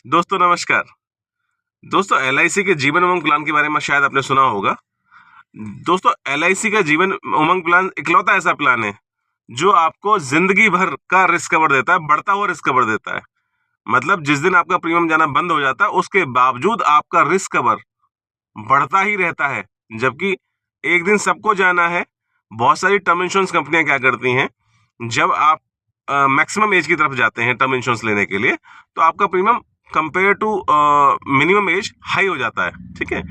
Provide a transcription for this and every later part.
दोस्तों नमस्कार। दोस्तों एलआईसी के जीवन उमंग प्लान के बारे में शायद आपने सुना होगा। दोस्तों एलआईसी का जीवन उमंग प्लान इकलौता ऐसा प्लान है जो आपको जिंदगी भर का रिस्क कवर देता है, बढ़ता हुआ रिस्क कवर देता है। मतलब जिस दिन आपका प्रीमियम जाना बंद हो जाता है उसके बावजूद आपका रिस्क कवर बढ़ता ही रहता है। जबकि एक दिन सबको जाना है। बहुत सारी टर्म इंश्योरेंस कंपनियां क्या करती हैं, जब आप मैक्सिमम एज की तरफ जाते हैं टर्म इंश्योरेंस लेने के लिए तो आपका premium compare to minimum age high हो जाता है, ठीक है।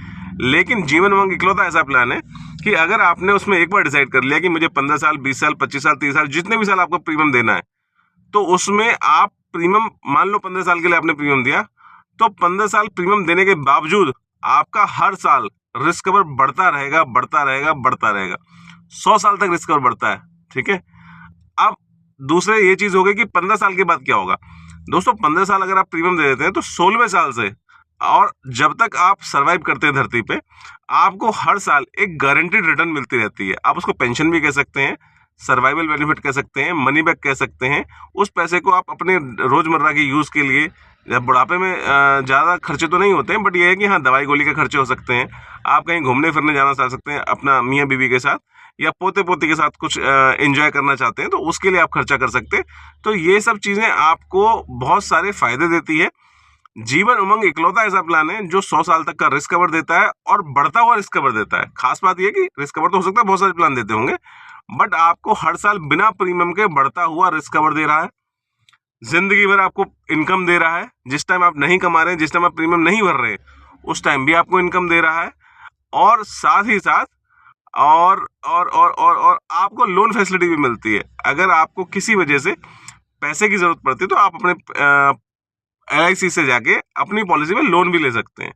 लेकिन जीवन उमंग इकलौता ऐसा प्लान है कि अगर आपने उसमें एक बार डिसाइड कर लिया कि मुझे 15 साल 20 साल 25 साल 30 साल जितने भी साल आपको प्रीमियम देना है, तो उसमें आप प्रीमियम मान लो 15 साल के लिए आपने प्रीमियम दिया, तो 15 साल प्रीमियम देने के बावजूद आपका हर साल रिस्क कवर बढ़ता रहेगा बढ़ता रहेगा बढ़ता रहेगा। 100 साल तक रिस्क कवर बढ़ता है, ठीक है। अब दूसरे ये चीज हो गई कि 15 साल के बाद क्या होगा। दोस्तों 15 साल अगर आप प्रीमियम दे देते हैं तो 16वें साल से और जब तक आप सरवाइव करते हैं धरती पे, आपको हर साल एक गारंटीड रिटर्न मिलती रहती है। आप उसको पेंशन भी कह सकते हैं, सर्वाइवल बेनिफिट कह सकते हैं, मनी बैक कह सकते हैं। उस पैसे को आप अपने रोजमर्रा के यूज के लिए, जब बुढ़ापे में ज़्यादा खर्चे तो नहीं होते हैं, बट ये है कि हाँ दवाई गोली के खर्चे हो सकते हैं। आप कहीं घूमने फिरने जाना चाह सकते हैं अपना मियाँ बीवी के साथ, या पोते पोती के साथ कुछ एंजॉय करना चाहते हैं तो उसके लिए आप खर्चा कर सकते हैं। तो ये सब चीज़ें आपको बहुत सारे फायदे देती है। जीवन उमंग इकलौता ऐसा प्लान है जो 100 साल तक का रिस्क कवर देता है और बढ़ता हुआ रिस्क कवर देता है। खास बात यह कि रिस्क कवर तो हो सकता है बहुत सारे प्लान देते होंगे, बट आपको हर साल बिना प्रीमियम के बढ़ता हुआ रिस्क कवर दे रहा है। जिंदगी भर आपको इनकम दे रहा है। जिस टाइम आप नहीं कमा रहे हैं, जिस टाइम आप प्रीमियम नहीं भर रहे, उस टाइम भी आपको इनकम दे रहा है। और साथ ही साथ और आपको लोन फैसिलिटी भी मिलती है। अगर आपको किसी वजह से पैसे की जरूरत पड़ती है तो आप अपने एलआईसी से जाके अपनी पॉलिसी में लोन भी ले सकते हैं,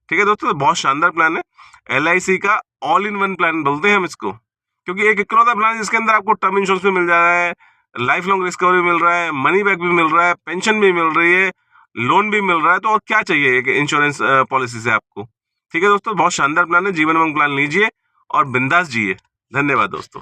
ठीक है दोस्तों। तो बहुत शानदार प्लान है एलआईसी का, ऑल इन वन प्लान बोलते हैं हम इसको, क्योंकि एक इकलौता प्लान है जिसके अंदर आपको टर्म इंश्योरेंस भी मिल जा रहा है, लाइफ लॉन्ग रिस्क कवर भी मिल रहा है, मनी बैक भी मिल रहा है, पेंशन भी मिल रही है, लोन भी मिल रहा है। तो और क्या चाहिए एक इंश्योरेंस पॉलिसी से आपको, ठीक है दोस्तों। बहुत शानदार प्लान है, जीवन उमंग प्लान लीजिए और बिंदास जिए। धन्यवाद दोस्तों।